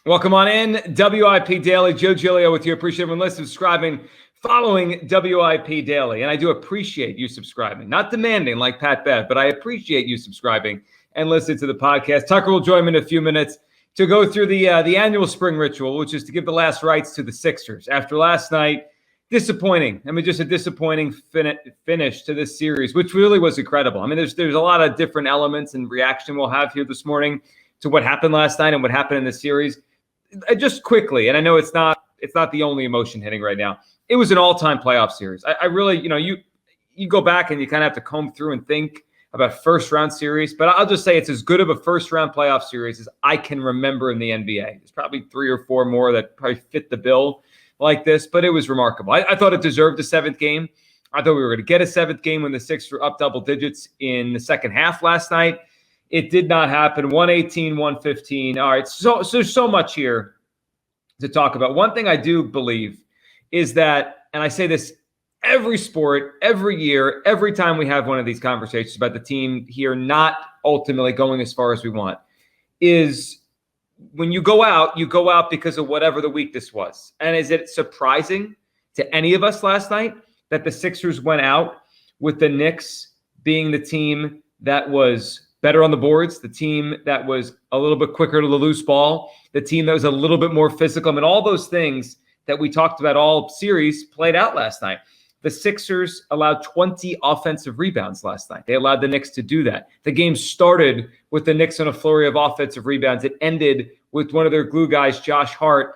Welcome on in. WIP Daily. Joe Giglio with you. Appreciate everyone listening, subscribing, following WIP Daily. And I do appreciate you subscribing. Not demanding like Pat Bev, but I appreciate you subscribing and listening to the podcast. Tucker will join me in a few minutes to go through the annual spring ritual, which is to give the last rites to the Sixers. After last night, disappointing. I mean, just a disappointing finish to this series, which really was incredible. I mean, there's a lot of different elements and reaction we'll have here this morning to what happened last night and what happened in the series. Just quickly, and I know it's not the only emotion hitting right now. It was an all-time playoff series. I really, you go back and you kind of have to comb through and think about first-round series, but I'll just say it's as good of a first-round playoff series as I can remember in the NBA. There's probably 3 or 4 more that probably fit the bill like this, but it was remarkable. I thought it deserved a 7th game. I thought we were going to get a 7th game when the Sixers were up double digits in the second half last night. It did not happen. 118, 115. All right, so there's so much here to talk about. One thing I do believe is that, and I say this every sport, every year, every time we have one of these conversations about the team here not ultimately going as far as we want, is when you go out because of whatever the weakness was. And is it surprising to any of us last night that the Sixers went out with the Knicks being the team that was better on the boards, the team that was a little bit quicker to the loose ball, the team that was a little bit more physical? I mean, all those things that we talked about all series played out last night. The Sixers allowed 20 offensive rebounds last night. They allowed the Knicks to do that. The game started with the Knicks on a flurry of offensive rebounds. It ended with one of their glue guys, Josh Hart,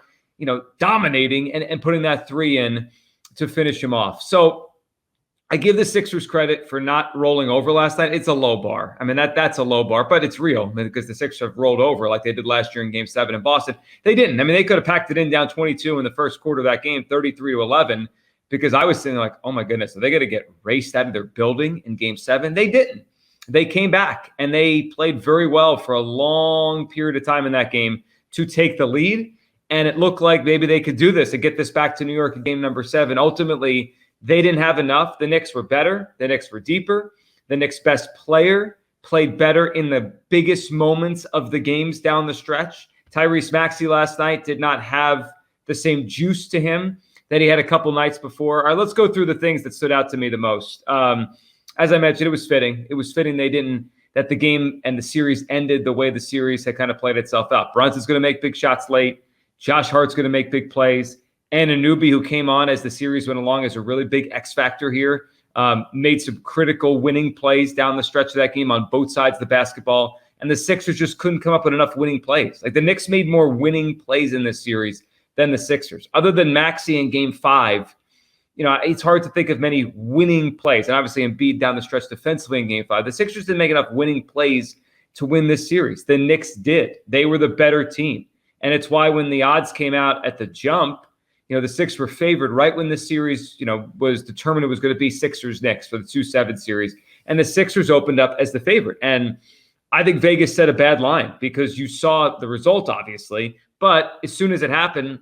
dominating and putting that 3 in to finish him off. So I give the Sixers credit for not rolling over last night. It's a low bar. I mean, that's a low bar, but it's real because the Sixers have rolled over like they did last year in Game 7 in Boston. They didn't. I mean, they could have packed it in down 22 in the first quarter of that game, 33-11, because I was thinking like, oh my goodness, are they going to get raced out of their building in Game 7? They didn't. They came back and they played very well for a long period of time in that game to take the lead. And it looked like maybe they could do this and get this back to New York in game number 7. Ultimately, they didn't have enough. The Knicks were better. The Knicks were deeper. The Knicks' best player played better in the biggest moments of the games down the stretch. Tyrese Maxey last night did not have the same juice to him that he had a couple nights before. All right, let's go through the things that stood out to me the most. As I mentioned, it was fitting. It was fitting that the game and the series ended the way the series had kind of played itself out. Brunson's going to make big shots late. Josh Hart's going to make big plays. And Anunoby, who came on as the series went along as a really big X factor here, made some critical winning plays down the stretch of that game on both sides of the basketball. And the Sixers just couldn't come up with enough winning plays. Like the Knicks made more winning plays in this series than the Sixers. Other than Maxey in Game 5, it's hard to think of many winning plays. And obviously Embiid down the stretch defensively in Game 5. The Sixers didn't make enough winning plays to win this series. The Knicks did. They were the better team. And it's why when the odds came out at the jump, the Sixers were favored right when the series, was determined it was going to be Sixers-Knicks for the 2-7 series. And the Sixers opened up as the favorite. And I think Vegas set a bad line because you saw the result, obviously. But as soon as it happened,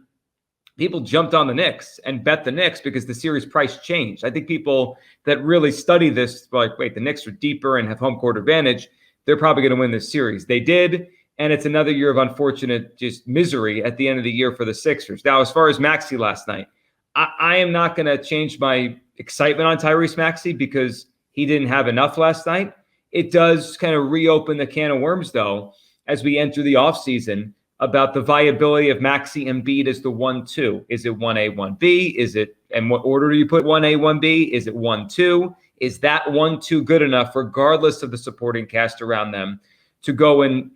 people jumped on the Knicks and bet the Knicks because the series price changed. I think people that really study this were like, wait, the Knicks are deeper and have home court advantage. They're probably going to win this series. They did. And it's another year of unfortunate just misery at the end of the year for the Sixers. Now, as far as Maxey last night, I am not going to change my excitement on Tyrese Maxey because he didn't have enough last night. It does kind of reopen the can of worms, though, as we enter the offseason about the viability of Maxey and Embiid as the 1-2. Is it 1A, 1B? Is it, and what order do you put 1A, 1B? Is it 1-2? Is that 1-2 good enough, regardless of the supporting cast around them, to go and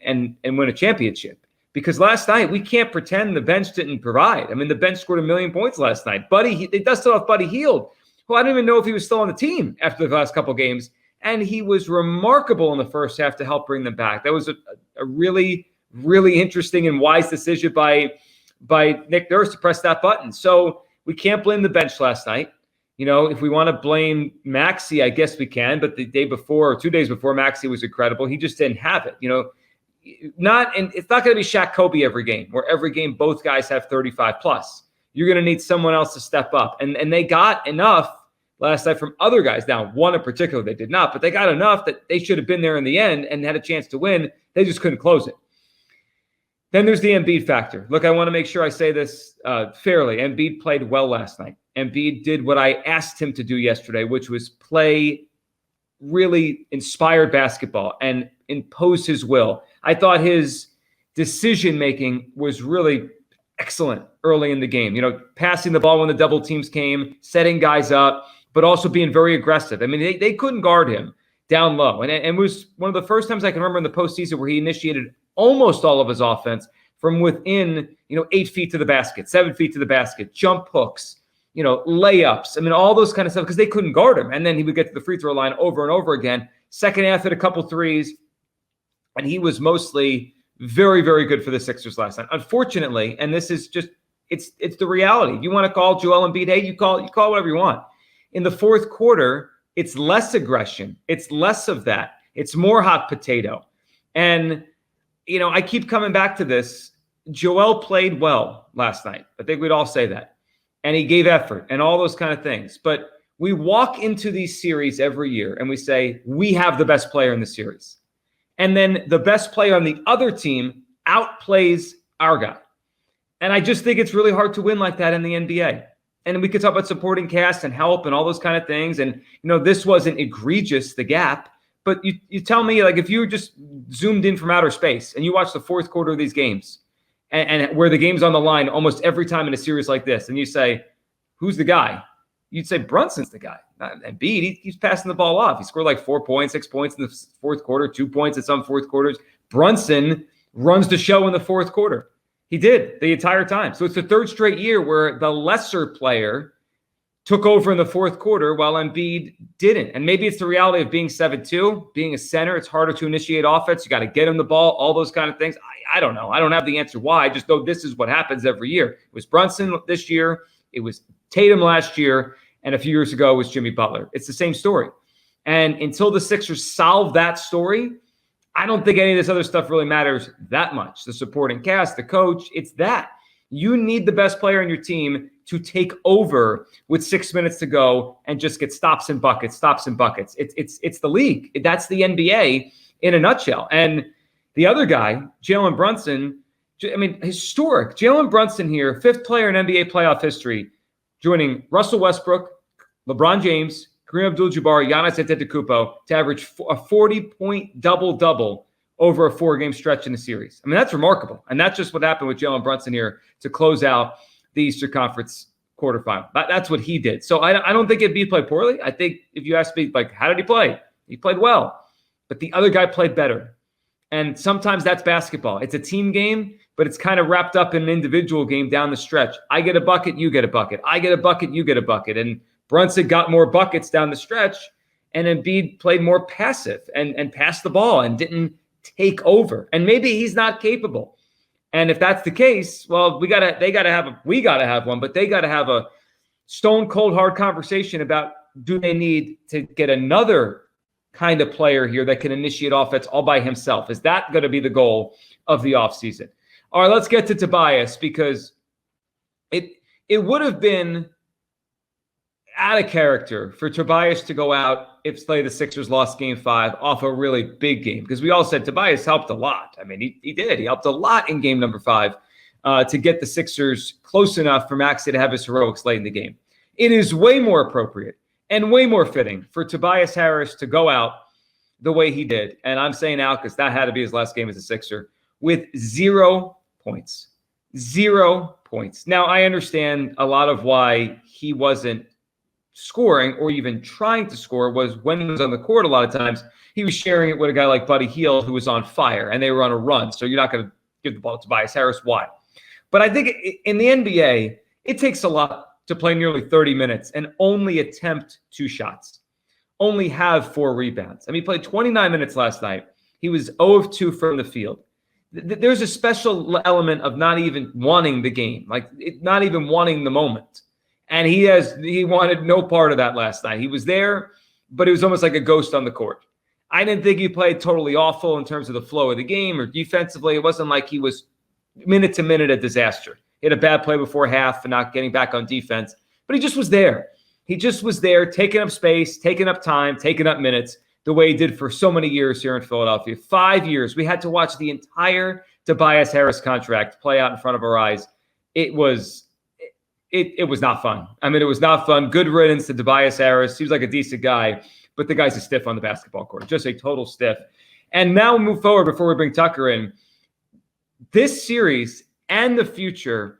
win a championship? Because last night, we can't pretend the bench didn't provide. I mean, the bench scored 1 million points last night. They does still have Buddy Hield, who I don't even know if he was still on the team after the last couple games. And he was remarkable in the first half to help bring them back. That was a really, really interesting and wise decision by Nick Nurse to press that button. So we can't blame the bench last night. If we want to blame Maxey, I guess we can. But the day before or 2 days before, Maxey was incredible. He just didn't have it. It's not going to be Shaq Kobe every game, where every game both guys have 35 plus. You're going to need someone else to step up. And they got enough last night from other guys. Now, one in particular, they did not, but they got enough that they should have been there in the end and had a chance to win. They just couldn't close it. Then there's the Embiid factor. Look, I want to make sure I say this fairly. Embiid played well last night. Embiid did what I asked him to do yesterday, which was play really inspired basketball and impose his will. I thought his decision-making was really excellent early in the game. Passing the ball when the double teams came, setting guys up, but also being very aggressive. I mean, they couldn't guard him down low. And it was one of the first times I can remember in the postseason where he initiated almost all of his offense from within, 8 feet to the basket, 7 feet to the basket, jump hooks, layups. I mean, all those kind of stuff because they couldn't guard him. And then he would get to the free throw line over and over again. Second half hit a couple threes, and he was mostly very, very good for the Sixers last night. Unfortunately, and this is just, it's the reality. You want to call Joel Embiid, hey, you call whatever you want. In the fourth quarter, it's less aggression. It's less of that. It's more hot potato. And, I keep coming back to this. Joel played well last night. I think we'd all say that. And he gave effort and all those kind of things. But we walk into these series every year and we say, we have the best player in the series. And then the best player on the other team outplays our guy. And I just think it's really hard to win like that in the NBA. And we could talk about supporting cast and help and all those kind of things. And, this wasn't egregious, the gap. But you tell me, like, if you just zoomed in from outer space and you watch the fourth quarter of these games and where the game's on the line almost every time in a series like this, and you say, who's the guy? You'd say Brunson's the guy. Embiid, he's passing the ball off. He scored like 4 points, 6 points in the fourth quarter, 2 points in some fourth quarters. Brunson runs the show in the fourth quarter. He did the entire time. So it's the third straight year where the lesser player took over in the fourth quarter while Embiid didn't. And maybe it's the reality of being 7'2", being a center. It's harder to initiate offense. You got to get him the ball, all those kind of things. I don't know. I don't have the answer why. I just know this is what happens every year. It was Brunson this year. It was Tatum last year. And a few years ago, it was Jimmy Butler. It's the same story. And until the Sixers solve that story, I don't think any of this other stuff really matters that much. The supporting cast, the coach, it's that. You need the best player on your team to take over with 6 minutes to go and just get stops and buckets. It's the league. That's the NBA in a nutshell. And the other guy, Jalen Brunson, historic. Jalen Brunson here, fifth player in NBA playoff history, joining Russell Westbrook, LeBron James, Kareem Abdul-Jabbar, Giannis Antetokounmpo to average a 40-point double-double over a 4-game stretch in the series. That's remarkable. And that's just what happened with Jalen Brunson here to close out the Eastern Conference quarterfinal. That's what he did. So I don't think Embiid played poorly. I think if you ask me, how did he play? He played well. But the other guy played better. And sometimes that's basketball. It's a team game, but it's kind of wrapped up in an individual game down the stretch. I get a bucket, you get a bucket. I get a bucket, you get a bucket. And Brunson got more buckets down the stretch, and Embiid played more passive and passed the ball and didn't take over. And maybe he's not capable. And if that's the case, well, we got to have one, but they got to have a stone cold hard conversation about, do they need to get another kind of player here that can initiate offense all by himself? Is that going to be the goal of the offseason? All right, let's get to Tobias, because it would have been out of character for Tobias to go out if, say, the Sixers lost Game 5 off a really big game, because we all said Tobias helped a lot. He did. He helped a lot in Game number 5 to get the Sixers close enough for Maxey to have his heroics late in the game. It is way more appropriate and way more fitting for Tobias Harris to go out the way he did. And I'm saying out because that had to be his last game as a Sixer, with 0 points. 0 points. Now, I understand a lot of why he wasn't scoring or even trying to score was when he was on the court. A lot of times he was sharing it with a guy like Buddy Hield, who was on fire, and they were on a run. So you're not going to give the ball to Tobias Harris. Why? But I think in the NBA, it takes a lot to play nearly 30 minutes and only attempt 2 shots, only have 4 rebounds. He played 29 minutes last night. He was 0 of 2 from the field. There's a special element of not even wanting the game, not even wanting the moment. And he wanted no part of that last night. He was there, but it was almost like a ghost on the court. I didn't think he played totally awful in terms of the flow of the game or defensively. It wasn't like he was minute to minute a disaster. He had a bad play before half and not getting back on defense, but he just was there. He just was there, taking up space, taking up time, taking up minutes, the way he did for so many years here in Philadelphia. 5 years. We had to watch the entire Tobias Harris contract play out in front of our eyes. It was not fun. I mean, it was not fun. Good riddance to Tobias Harris. Seems like a decent guy, but the guy's a stiff on the basketball court. Just a total stiff. And now we'll move forward before we bring Tucker in. This series and the future,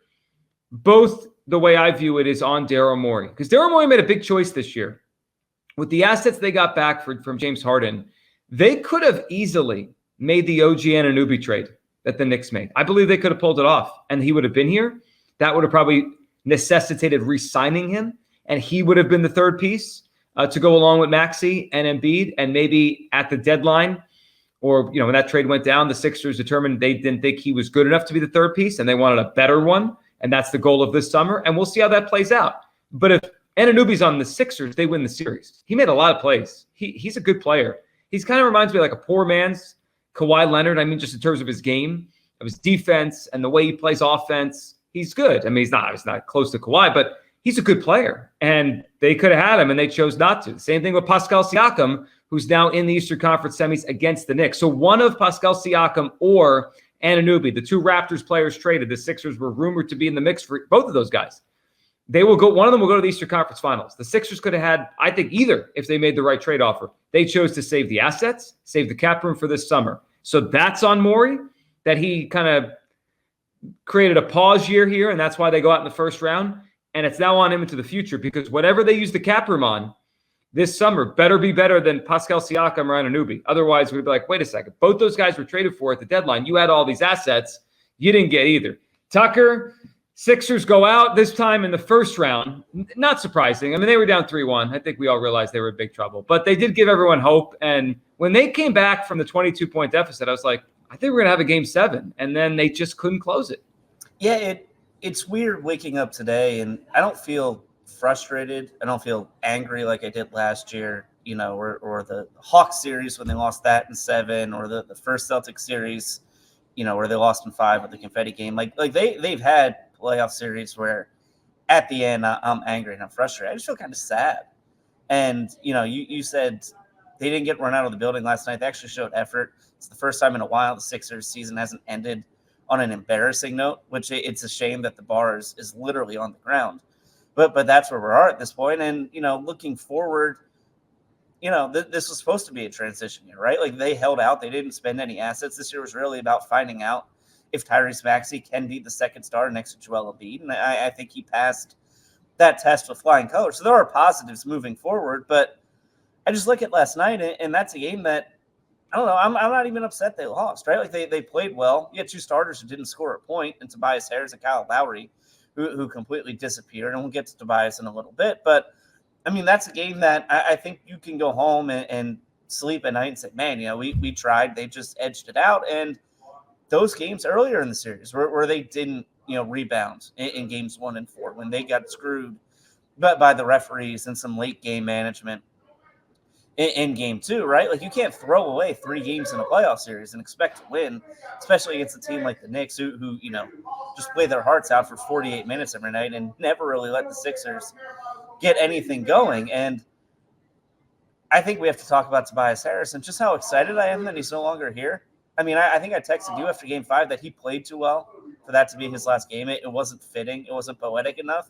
both the way I view it is on Daryl Morey. Because Daryl Morey made a big choice this year. With the assets they got back from James Harden, they could have easily made the OG Anunoby trade that the Knicks made. I believe they could have pulled it off, and he would have been here. That would have probably necessitated re-signing him, and he would have been the third piece to go along with Maxey and Embiid, and maybe at the deadline or when that trade went down, the Sixers determined they didn't think he was good enough to be the third piece, and they wanted a better one, and that's the goal of this summer, and we'll see how that plays out. But if Anunoby's on the Sixers, they win the series. He made a lot of plays. He's a good player. He's kind of reminds me like a poor man's Kawhi Leonard. I mean, just in terms of his game, of his defense, and the way he plays offense. He's good. I mean, he's not close to Kawhi, but he's a good player. And they could have had him, and they chose not to. Same thing with Pascal Siakam, who's now in the Eastern Conference semis against the Knicks. So one of Pascal Siakam or Anunoby, the two Raptors players traded, the Sixers were rumored to be in the mix for both of those guys. They will go. One of them will go to the Eastern Conference Finals. The Sixers could have had, I think, either if they made the right trade offer. They chose to save the assets, save the cap room for this summer. So that's on Morey, that he kind of created a pause year here, and that's why they go out in the first round. And it's now on him into the future, because whatever they use the cap room on this summer better be better than Pascal Siakam or Anunoby. Otherwise, we'd be like, wait a second. Both those guys were traded for at the deadline. You had all these assets. You didn't get either. Tucker, Sixers go out this time in the first round. Not surprising. I mean, they were down 3-1. I think we all realized they were in big trouble. But they did give everyone hope. And when they came back from the 22-point deficit, I was like, I think we're going to have a game 7. And then they just couldn't close it. Yeah, it's weird waking up today, and I don't feel frustrated. I don't feel angry like I did last year, or the Hawks series when they lost that in 7, or the first Celtics series, where they lost in 5 with the confetti game. Like they've had playoff series where at the end I'm angry and I'm frustrated. I just feel kind of sad. And, you said they didn't get run out of the building last night. They actually showed effort. It's the first time in a while the Sixers season hasn't ended on an embarrassing note, which it's a shame that the bar is literally on the ground. But that's where we are at this point. And, looking forward, this was supposed to be a transition year, right? Like they held out. They didn't spend any assets. This year was really about finding out if Tyrese Maxey can be the second star next to Joel Embiid. And I think he passed that test with flying colors. So there are positives moving forward. But I just look at last night, and that's a game that, I don't know, I'm not even upset they lost, right? Like they played well. You had two starters who didn't score a point, and Tobias Harris and Kyle Lowry, who completely disappeared. And we'll get to Tobias in a little bit. But, I mean, that's a game that I think you can go home and sleep at night and say, man, we tried. They just edged it out. And those games earlier in the series where they didn't, rebound in games 1 and 4, when they got screwed by the referees and some late game management in game 2, right? Like you can't throw away 3 games in a playoff series and expect to win, especially against a team like the Knicks who just play their hearts out for 48 minutes every night and never really let the Sixers get anything going. And I think we have to talk about Tobias Harris and just how excited I am that he's no longer here. I mean, I think I texted you after game 5 that he played too well for that to be his last game. It wasn't fitting. It wasn't poetic enough.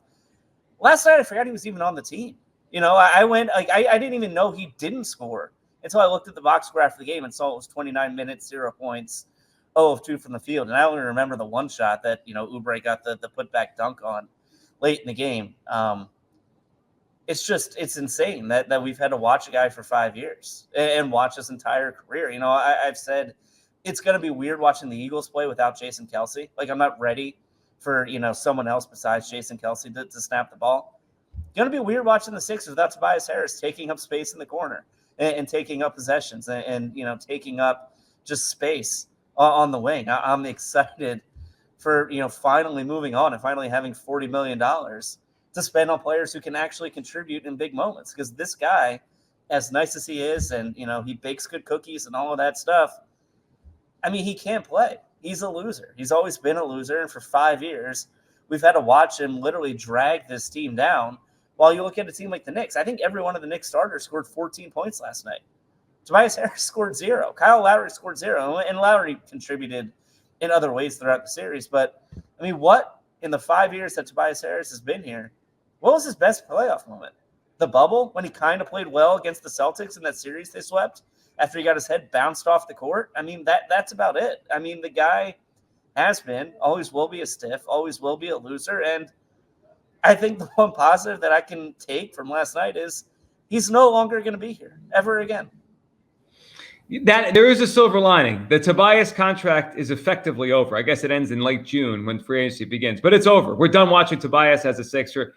Last night, I forgot he was even on the team. I went, I didn't even know he didn't score until I looked at the box score after the game and saw it was 29 minutes, 0 points, 0 of 2 from the field. And I only remember the one shot that, Oubre got the putback dunk on late in the game. It's insane that we've had to watch a guy for 5 years and watch his entire career. I've said it's going to be weird watching the Eagles play without Jason Kelce. Like, I'm not ready for, someone else besides Jason Kelce to snap the ball. It's going to be weird watching the Sixers without Tobias Harris taking up space in the corner and taking up possessions and taking up just space on the wing. I'm excited for, finally moving on and finally having $40 million to spend on players who can actually contribute in big moments. Because this guy, as nice as he is, and, he bakes good cookies and all of that stuff, I mean, he can't play. He's a loser. He's always been a loser. And for 5 years, we've had to watch him literally drag this team down. While you look at a team like the Knicks, I think every one of the Knicks starters scored 14 points last night. Tobias Harris scored 0. Kyle Lowry scored 0. And Lowry contributed in other ways throughout the series. But, I mean, what in the 5 years that Tobias Harris has been here, what was his best playoff moment? The bubble, when he kind of played well against the Celtics in that series they swept after he got his head bounced off the court? I mean, that's about it. I mean, the guy has been, always will be a stiff, always will be a loser. And I think the one positive that I can take from last night is he's no longer going to be here ever again. That there is a silver lining. The Tobias contract is effectively over. I guess it ends in late June when free agency begins, but it's over. We're done watching Tobias as a Sixer.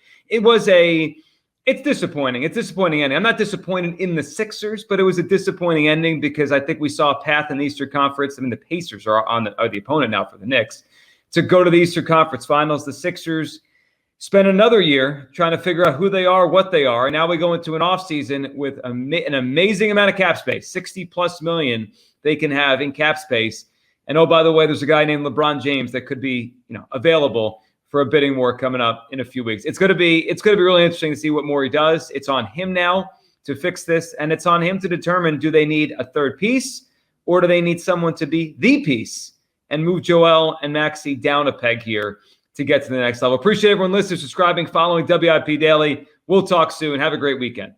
It's disappointing. It's disappointing ending. I'm not disappointed in the Sixers, but it was a disappointing ending because I think we saw a path in the Eastern Conference. I mean, the Pacers are the opponent now for the Knicks to go to the Eastern Conference Finals. The Sixers spent another year trying to figure out who they are, what they are. And now we go into an offseason with an amazing amount of cap space, $60+ million they can have in cap space. And oh, by the way, there's a guy named LeBron James that could be, available for a bidding war coming up in a few weeks. It's going to be really interesting to see what Morey does. It's on him now to fix this, and it's on him to determine, do they need a third piece or do they need someone to be the piece and move Joel and Maxey down a peg here to get to the next level. Appreciate everyone listening, subscribing, following WIP Daily. We'll talk soon. Have a great weekend.